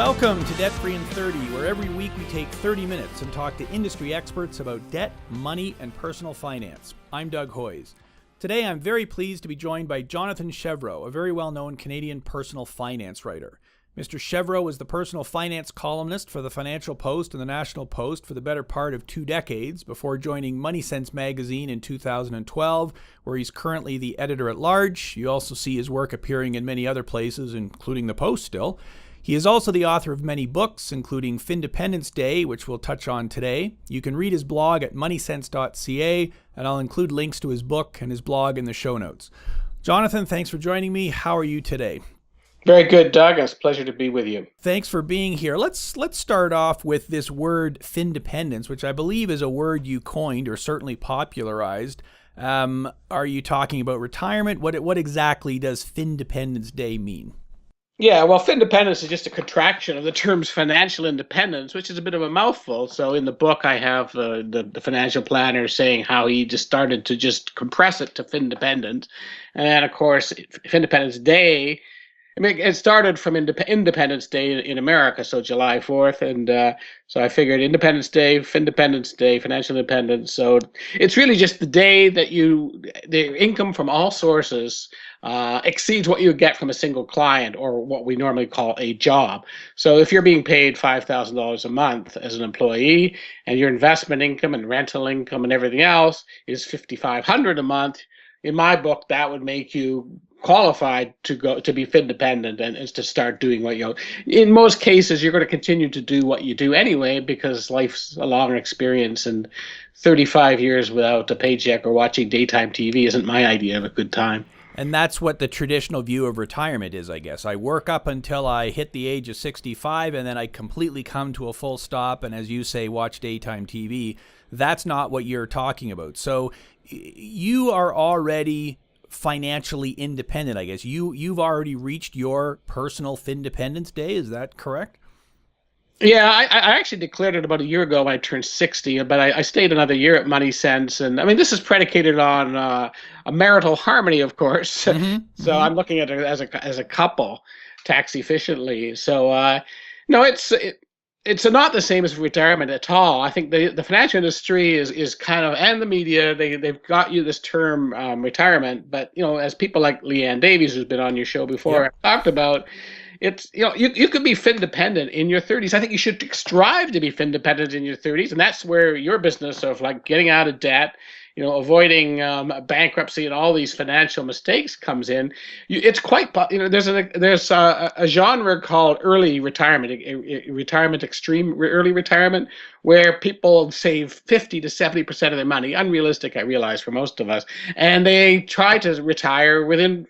Welcome to Debt Free in 30, where every week we take 30 minutes and talk to industry experts about debt, money, and personal finance. I'm Doug Hoyes. Today I'm very pleased to be joined by Jonathan Chevreau, a very well-known Canadian personal finance writer. Mr. Chevreau was the personal finance columnist for the Financial Post and the National Post for the better part of 2 decades before joining Money Sense magazine in 2012, where he's currently the editor-at-large. You also see his work appearing in many other places, including the Post still. He is also the author of many books, including Findependence, which we'll touch on today. You can read his blog at moneysense.ca, and I'll include links to his book and his blog in the show notes. Jonathan, thanks for joining me. How are you today? Very good, Doug. It's a pleasure to be with you. Thanks for being here. Let's start off with this word Findependence, which I believe is a word you coined or certainly popularized. Are you talking about retirement? What exactly does Findependence Day mean? Yeah, well, Findependence is just a contraction of the terms financial independence, which is a bit of a mouthful. So in the book, I have the financial planner saying how he just started to just compress it to Findependence. And of course, Findependence Day, I mean, it started from Independence Day in America, so July 4th. And so I figured Independence Day, Findependence Day, financial independence. So it's really just the day that the income from all sources exceeds what you get from a single client, or what we normally call a job. So if you're being paid $5,000 a month as an employee, and your investment income and rental income and everything else is $5,500 a month, in my book, that would make you qualified to be Findependent and is to start doing what in most cases you're going to continue to do what you do anyway, because life's a longer experience, and 35 years without a paycheck or watching daytime TV isn't my idea of a good time. And that's what the traditional view of retirement is, I guess. I work up until I hit the age of 65, and then I completely come to a full stop, and as you say, watch daytime TV. That's not what you're talking about. So you are already financially independent, I guess. You've already reached your personal Findependence Day, is that correct? Yeah, I actually declared it about a year ago when I turned 60, but I stayed another year at Money Sense. And I mean, this is predicated on a marital harmony, of course. So I'm looking at it as a couple, tax efficiently. So no, it's not the same as retirement at all. I think the financial industry is kind of, and the media, they've got you this term retirement, but as people like Leanne Davies, who's been on your show before, have talked about, it's you could be Findependent in your 30s. I think you should strive to be Findependent in your 30s, and that's where your business of like getting out of debt, avoiding bankruptcy and all these financial mistakes comes in. It's quite, there's a genre called early retirement, retirement extreme early retirement, where people save 50 to 70% of their money. Unrealistic, I realize, for most of us, and they try to retire within,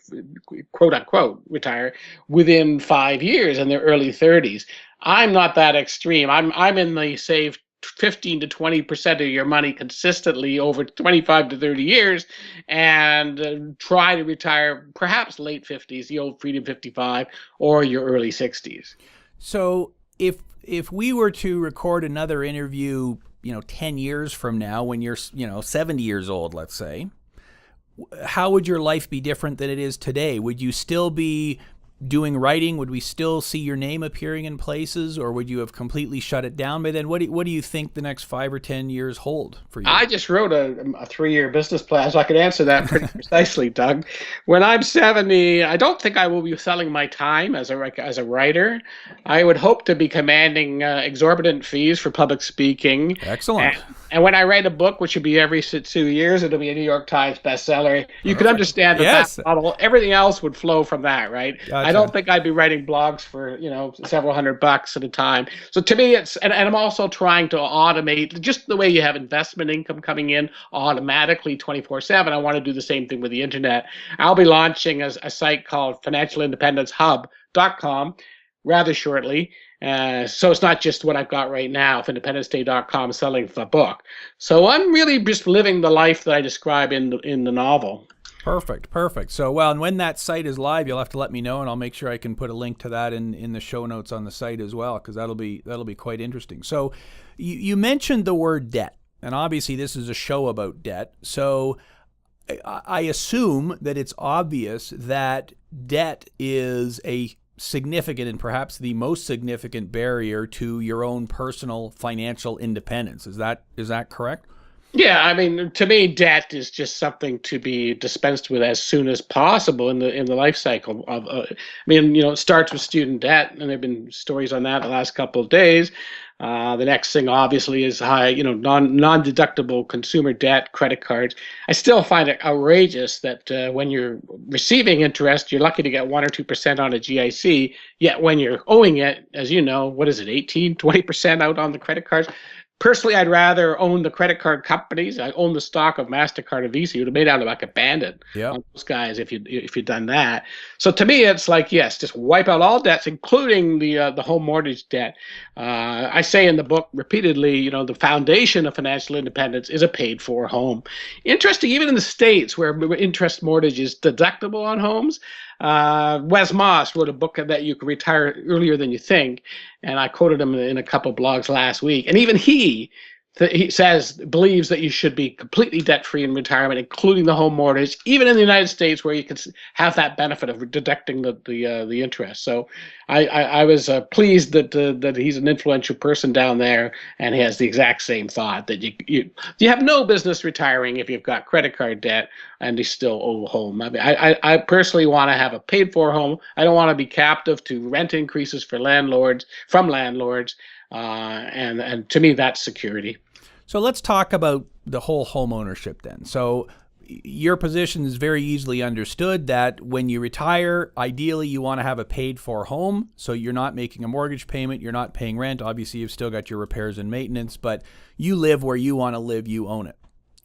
quote unquote, retire within 5 years in their early 30s. I'm not that extreme. I'm in the save 15 to 20% of your money consistently over 25 to 30 years, and try to retire perhaps late 50s, the old Freedom 55, or your early 60s. So if we were to record another interview, 10 years from now, when you're, 70 years old, let's say, how would your life be different than it is today? Would you still be doing writing? Would we still see your name appearing in places, or would you have completely shut it down by then? What do you think the next 5 or 10 years hold for you? I just wrote a 3-year business plan, so I could answer that pretty precisely, Doug. When I'm 70, I don't think I will be selling my time as a writer. I would hope to be commanding exorbitant fees for public speaking. Excellent. And when I write a book, which should be every 2 years, it'll be a New York Times bestseller. You can understand that model. Everything else would flow from that, right? Gotcha. I don't think I'd be writing blogs for, several $100 at a time. So to me, and I'm also trying to automate, just the way you have investment income coming in automatically 24/7. I want to do the same thing with the internet. I'll be launching a site called financialindependence.hub.com rather shortly. So it's not just what I've got right now, FindependenceDay.com, selling the book. So I'm really just living the life that I describe in the novel. Perfect. So, and when that site is live, you'll have to let me know, and I'll make sure I can put a link to that in the show notes on the site as well, because that'll be quite interesting. So, you mentioned the word debt, and obviously this is a show about debt. So, I assume that it's obvious that debt is a significant and perhaps the most significant barrier to your own personal financial independence. Is that correct? Yeah, I mean, to me, debt is just something to be dispensed with as soon as possible in the life cycle of. I mean, it starts with student debt, and there've been stories on that the last couple of days. The next thing, obviously, is high, non-deductible consumer debt, credit cards. I still find it outrageous that when you're receiving interest, you're lucky to get 1 or 2% on a GIC. Yet when you're owing it, as you know, what is it, 18, 20% out on the credit cards? Personally, I'd rather own the credit card companies. I own the stock of MasterCard and Visa. You'd have made out like a bandit on those guys if you'd done that. So to me, it's like, yes, just wipe out all debts, including the home mortgage debt. I say in the book repeatedly, the foundation of financial independence is a paid-for home. Interesting, even in the States where interest mortgage is deductible on homes, Wes Moss wrote a book that you can retire earlier than you think, and I quoted him in a couple blogs last week. And even he believes that you should be completely debt-free in retirement, including the home mortgage, even in the United States where you can have that benefit of deducting the interest. So I was pleased that he's an influential person down there, and he has the exact same thought that you have no business retiring if you've got credit card debt and you still owe a home. I mean, I personally want to have a paid-for home. I don't want to be captive to rent increases from landlords. And to me, that's security. So let's talk about the whole home ownership then. So your position is very easily understood that when you retire, ideally you want to have a paid-for home. So you're not making a mortgage payment, you're not paying rent. Obviously, you've still got your repairs and maintenance, but you live where you want to live, you own it.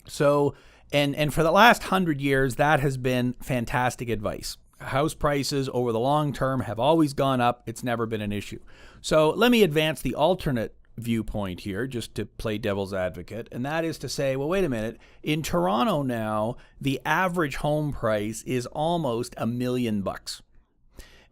So, and for the last 100 years, that has been fantastic advice. House prices over the long term have always gone up. It's never been an issue. So let me advance the alternate viewpoint here, just to play devil's advocate, and that is to say, well, wait a minute. In Toronto now, the average home price is almost $1 million.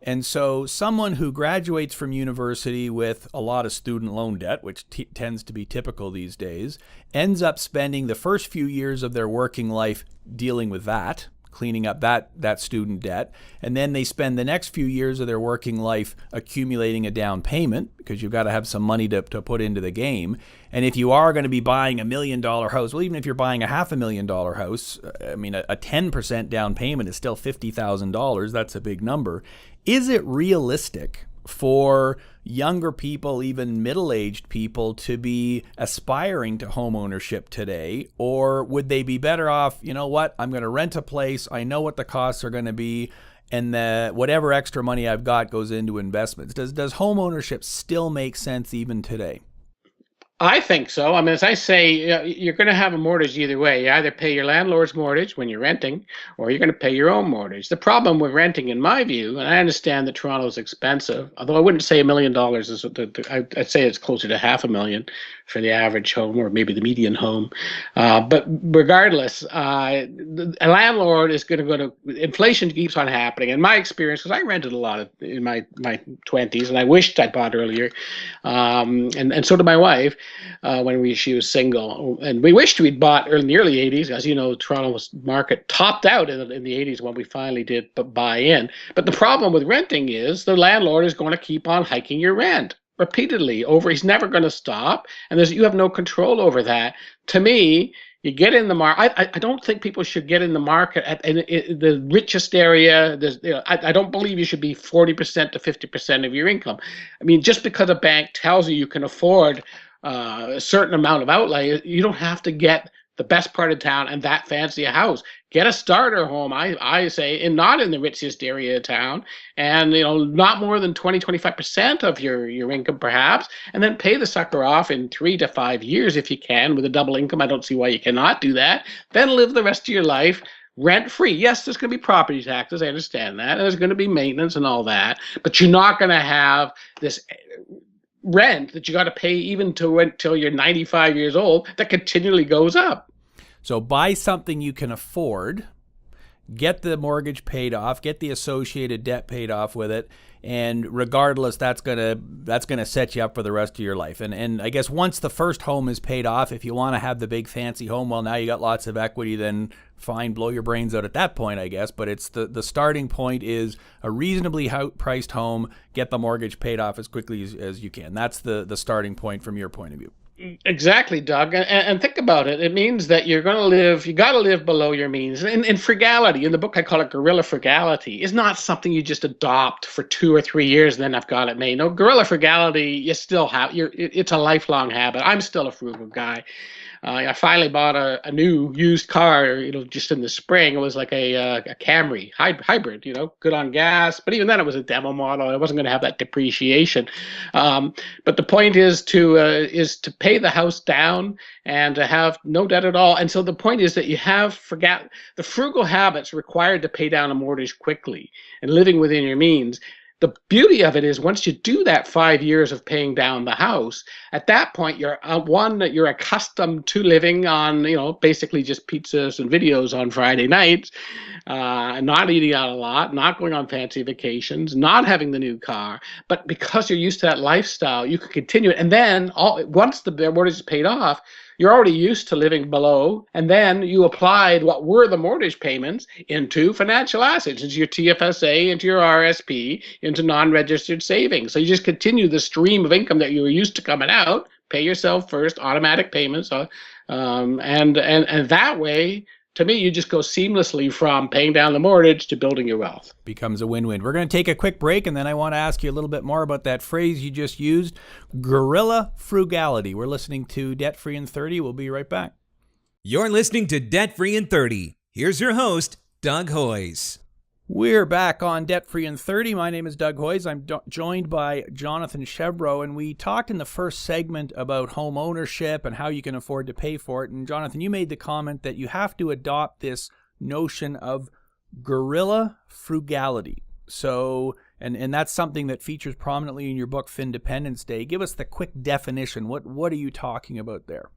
And so someone who graduates from university with a lot of student loan debt, which tends to be typical these days, ends up spending the first few years of their working life dealing with that, cleaning up that student debt, and then they spend the next few years of their working life accumulating a down payment, because you've got to have some money to put into the game. And if you are going to be buying $1 million house, well, even if you're buying a $500,000 house, I mean, a 10% down payment is still $50,000. That's a big number. Is it realistic for younger people, even middle-aged people, to be aspiring to home ownership today? Or would they be better off, you know what, I'm going to rent a place, I know what the costs are going to be, and whatever extra money I've got goes into investments? Does home ownership still make sense even today? I think so. I mean, as I say, you're going to have a mortgage either way. You either pay your landlord's mortgage when you're renting, or you're going to pay your own mortgage. The problem with renting, in my view, and I understand that Toronto is expensive, although I wouldn't say $1 million is, I'd say it's closer to $500,000 for the average home, or maybe the median home. But regardless, a landlord is going to inflation keeps on happening. In my experience, because I rented a lot in my 20s, and I wished I'd bought earlier, and so did my wife. When she was single, and we wished we'd bought in the early 80s. As you know, Toronto's market topped out in the 80s when we finally did buy in. But the problem with renting is the landlord is going to keep on hiking your rent repeatedly over. He's never going to stop, and you have no control over that. To me, you get in the market. I don't think people should get in the market in the richest area. I don't believe you should be 40% to 50% of your income. I mean, just because a bank tells you can afford a certain amount of outlay, you don't have to get the best part of town and that fancy a house. Get a starter home, I say, and not in the richest area of town, and not more than 20-25% of your income perhaps, and then pay the sucker off in 3 to 5 years if you can with a double income. I don't see why you cannot do that. Then live the rest of your life rent free. Yes, there's going to be property taxes, I understand that, and there's going to be maintenance and all that, but you're not going to have this rent that you got to pay even until you're 95 years old that continually goes up. So buy something you can afford get the mortgage paid off, get the associated debt paid off with it, and regardless, that's gonna set you up for the rest of your life. And I guess once the first home is paid off, if you want to have the big fancy home, well, now you got lots of equity, then fine, blow your brains out at that point, I guess. But it's the starting point is a reasonably priced home, get the mortgage paid off as quickly as you can. That's the starting point from your point of view. Exactly, Doug. And think about it. It means that you got to live below your means. And frugality, in the book I call it guerrilla frugality, is not something you just adopt for 2 or 3 years and then I've got it made. No, guerrilla frugality, you still have, it's a lifelong habit. I'm still a frugal guy. I finally bought a new used car, just in the spring. It was like a Camry hybrid, good on gas. But even then, it was a demo model. I wasn't going to have that depreciation. But the point is to pay the house down and to have no debt at all. And so the point is that you forget the frugal habits required to pay down a mortgage quickly and living within your means. The beauty of it is once you do that 5 years of paying down the house, at that point you're accustomed to living on, basically just pizzas and videos on Friday nights, not eating out a lot, not going on fancy vacations, not having the new car. But because you're used to that lifestyle, you can continue it. And then once the mortgage is paid off, you're already used to living below, and then you applied what were the mortgage payments into financial assets, into your TFSA, into your RSP, into non-registered savings. So you just continue the stream of income that you were used to coming out, pay yourself first, automatic payments, and that way, to me, you just go seamlessly from paying down the mortgage to building your wealth. Becomes a win-win. We're going to take a quick break, and then I want to ask you a little bit more about that phrase you just used, guerrilla frugality. We're listening to Debt Free in 30. We'll be right back. You're listening to Debt Free in 30. Here's your host, Doug Hoyes. We're back on Debt Free in 30. My name is Doug Hoyes. I'm joined by Jonathan Chevreau, and we talked in the first segment about home ownership and how you can afford to pay for it. And Jonathan, you made the comment that you have to adopt this notion of guerrilla frugality. So, and that's something that features prominently in your book, Findependence Day. Give us the quick definition. What are you talking about there?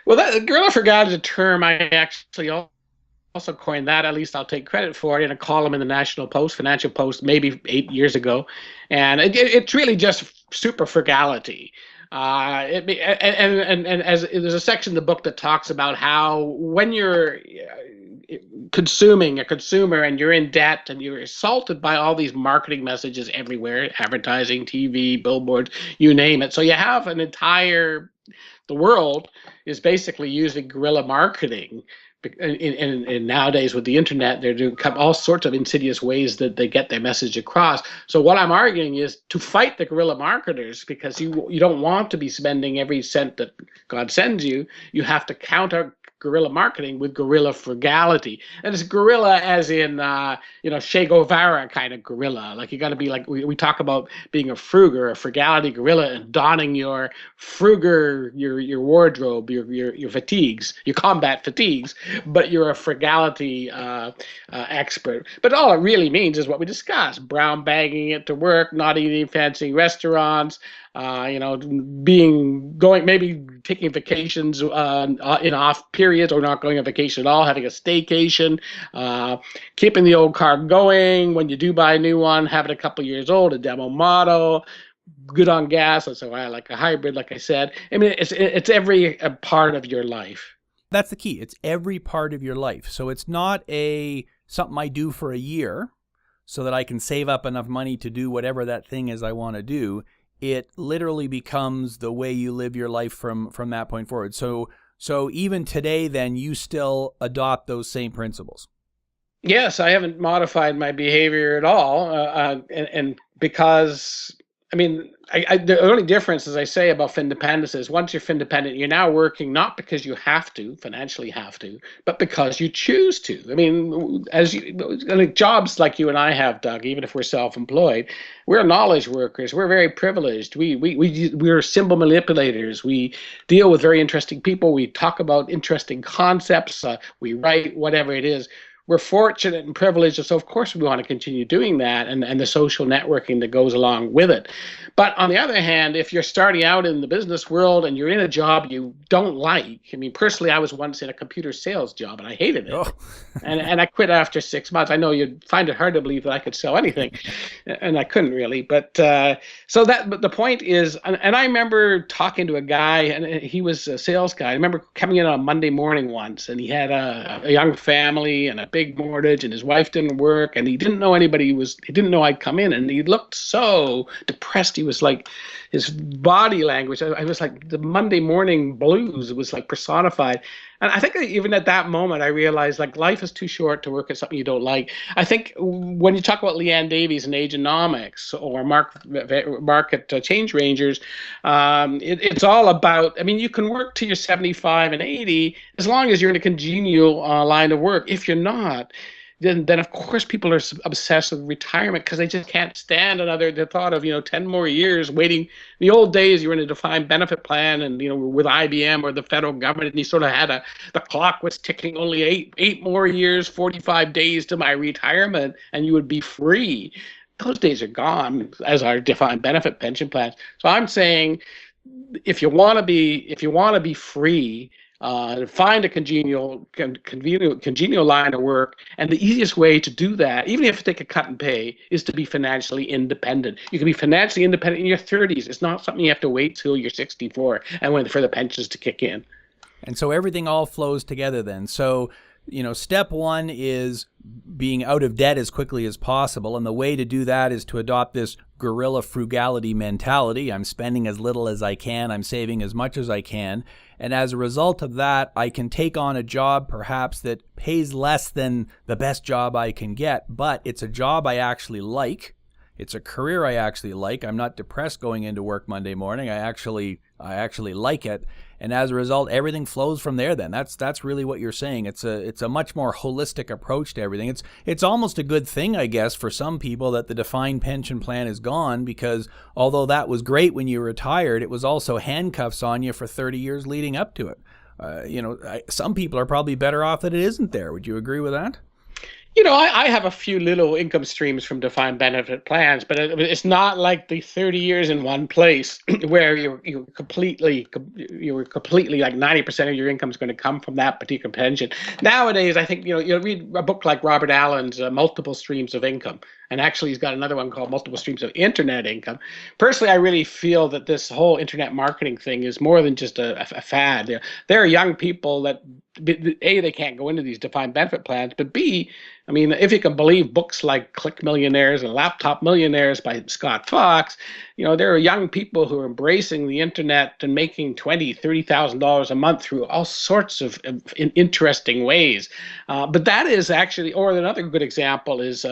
Well, guerrilla frugality is a term I actually also coined that. At least I'll take credit for it in a column in the National Post, Financial Post, maybe 8 years ago. And it's really just super frugality. And as there's a section in the book that talks about how when you're consuming a consumer and you're in debt and you're assaulted by all these marketing messages everywhere, advertising, TV, billboards, you name it. So you have the world is basically using guerrilla marketing. And nowadays with the internet, they're doing all sorts of insidious ways that they get their message across. So what I'm arguing is to fight the guerrilla marketers, because you don't want to be spending every cent that God sends you. You have to counter guerrilla marketing with guerrilla frugality. And it's guerrilla as in, Che Guevara kind of guerrilla. Like you got to be like, we talk about being a frugality guerrilla and donning your your wardrobe, your fatigues, your combat fatigues, but you're a frugality expert. But all it really means is what we discussed: brown bagging it to work, not eating fancy restaurants, maybe taking vacations in off periods, or not going on vacation at all, having a staycation, keeping the old car going. When you do buy a new one, have it a couple years old, a demo model, good on gas. So I like a hybrid, like I said. I mean, it's every part of your life. That's the key. It's every part of your life. So it's not something I do for a year so that I can save up enough money to do whatever that thing is I want to do. It literally becomes the way you live your life from that point forward. So even today, then, you still adopt those same principles. Yes, I haven't modified my behavior at all, and because the only difference, as I say, about Findependence is once you're Findependent, you're now working not because you financially have to, but because you choose to. I mean, jobs like you and I have, Doug, even if we're self-employed, we're knowledge workers. We're very privileged. We're symbol manipulators. We deal with very interesting people. We talk about interesting concepts. We write, whatever it is. we're fortunate and privileged, so of course we want to continue doing that, and the social networking that goes along with it. But on the other hand, if you're starting out in the business world and you're in a job you don't like, I mean, personally, I was once in a computer sales job and I hated it. Oh. and I quit after 6 months. I know you'd find it hard to believe that I could sell anything, and I couldn't really. But but the point is, and I remember talking to a guy, and he was a sales guy. I remember coming in on a Monday morning once, and he had a young family and a big mortgage, and his wife didn't work, and he didn't know anybody he didn't know I'd come in, and he looked so depressed. He was like, his body language, I was like, the Monday morning blues was like personified. And I think even at that moment, I realized, like, life is too short to work at something you don't like. I think when you talk about Leanne Davies and Agenomics or market change rangers, it's all about, I mean, you can work till you're 75 and 80 as long as you're in a congenial line of work. If you're not, then of course people are obsessed with retirement because they just can't stand the thought of 10 more years waiting. In the old days, you were in a defined benefit plan, and with IBM or the federal government, and you sort of had the clock was ticking, only eight more years, 45 days to my retirement, and you would be free. Those days are gone, as are defined benefit pension plans. So I'm saying, if you want to be free, find a congenial line of work, and the easiest way to do that, even if you take a cut in pay, is to be financially independent. You can be financially independent in your 30s. It's not something you have to wait till you're 64 and for the pensions to kick in. And so everything all flows together then. So, step one is being out of debt as quickly as possible. And the way to do that is to adopt this guerrilla frugality mentality. I'm spending as little as I can. I'm saving as much as I can. And as a result of that, I can take on a job perhaps that pays less than the best job I can get, but it's a job I actually like. It's a career I actually like. I'm not depressed going into work Monday morning. I actually like it. And as a result, everything flows from there then. That's really what you're saying. It's a much more holistic approach to everything. It's almost a good thing, I guess, for some people that the defined pension plan is gone, because although that was great when you retired, it was also handcuffs on you for 30 years leading up to it. Some people are probably better off that it isn't there. Would you agree with that? I have a few little income streams from defined benefit plans, but it's not like the 30 years in one place where you're completely like 90% of your income is going to come from that particular pension. Nowadays, I think, you read a book like Robert Allen's Multiple Streams of Income, and actually he's got another one called Multiple Streams of Internet Income. Personally, I really feel that this whole internet marketing thing is more than just a fad. There are young people that, A, they can't go into these defined benefit plans, but B, I mean, if you can believe books like Click Millionaires and Laptop Millionaires by Scott Fox, there are young people who are embracing the internet and making $20,000, $30,000 a month through all sorts of interesting ways. But that is actually, or another good example is,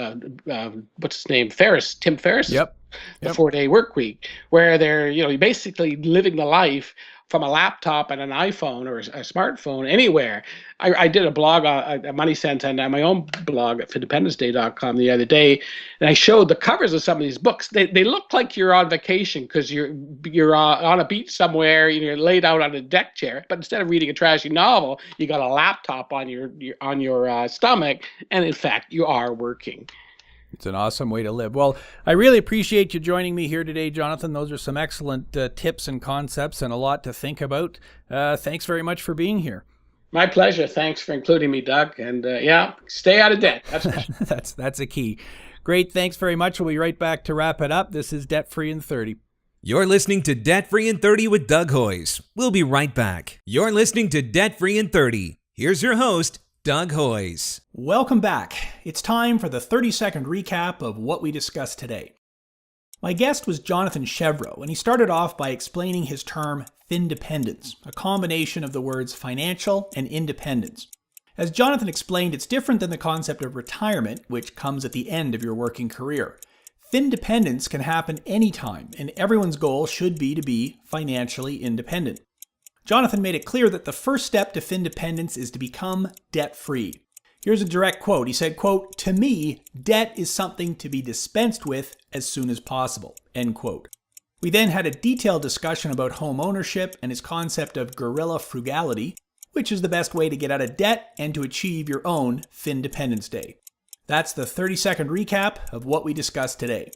what's his name? Tim Ferriss. Yep. The 4-day work week, where they're, basically living the life from a laptop and an iPhone or a smartphone anywhere. I did a blog, a Money Sense, and my own blog at Findependence.com the other day, and I showed the covers of some of these books. They look like you're on vacation because you're on a beach somewhere, you're laid out on a deck chair, but instead of reading a trashy novel, you got a laptop on your stomach, and in fact, you are working. It's an awesome way to live. Well, I really appreciate you joining me here today, Jonathan. Those are some excellent tips and concepts and a lot to think about. Thanks very much for being here. My pleasure. Thanks for including me, Doug. And stay out of debt. That's a key. Great. Thanks very much. We'll be right back to wrap it up. This is Debt Free in 30. You're listening to Debt Free in 30 with Doug Hoyes. We'll be right back. You're listening to Debt Free in 30. Here's your host, Doug Hoyes. Welcome back. It's time for the 30-second recap of what we discussed today. My guest was Jonathan Chevreau, and he started off by explaining his term Findependence, a combination of the words financial and independence. As Jonathan explained, it's different than the concept of retirement, which comes at the end of your working career. Findependence can happen anytime, and everyone's goal should be to be financially independent. Jonathan made it clear that the first step to Findependence is to become debt-free. Here's a direct quote. He said, quote, "To me, debt is something to be dispensed with as soon as possible," end quote. We then had a detailed discussion about home ownership and his concept of guerrilla frugality. which is the best way to get out of debt and to achieve your own Findependence Day. That's the 30-second recap of what we discussed today.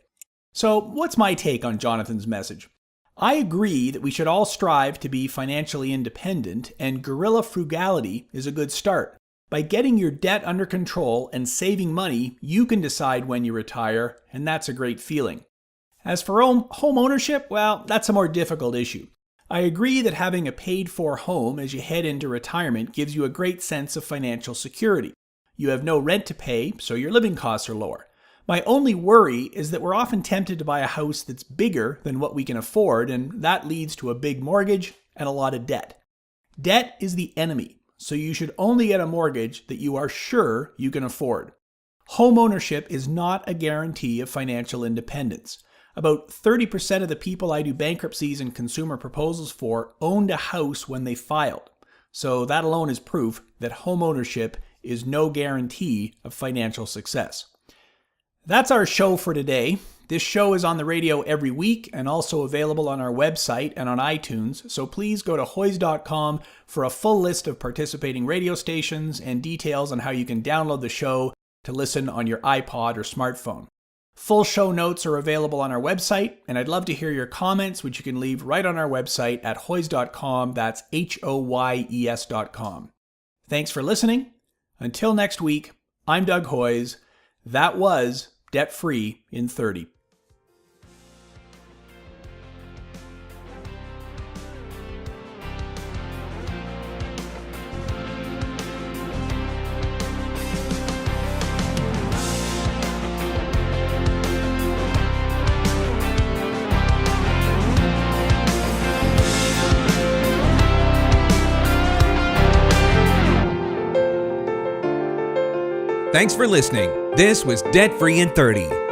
So, what's my take on Jonathan's message? I agree that we should all strive to be financially independent, and guerrilla frugality is a good start. By getting your debt under control and saving money, you can decide when you retire, and that's a great feeling. As for home ownership, well, that's a more difficult issue. I agree that having a paid-for home as you head into retirement gives you a great sense of financial security. You have no rent to pay, so your living costs are lower. My only worry is that we're often tempted to buy a house that's bigger than what we can afford, and that leads to a big mortgage and a lot of debt. Debt is the enemy, so you should only get a mortgage that you are sure you can afford. Home ownership is not a guarantee of financial independence. About 30% of the people I do bankruptcies and consumer proposals for owned a house when they filed. So that alone is proof that home ownership is no guarantee of financial success. That's our show for today. This show is on the radio every week and also available on our website and on iTunes, so please go to hoys.com for a full list of participating radio stations and details on how you can download the show to listen on your iPod or smartphone. Full show notes are available on our website, and I'd love to hear your comments, which you can leave right on our website at hoys.com. That's HOYES.com. Thanks for listening. Until next week, I'm Doug Hoys. That was Debt Free in 30. Thanks for listening. This was Debt Free in 30.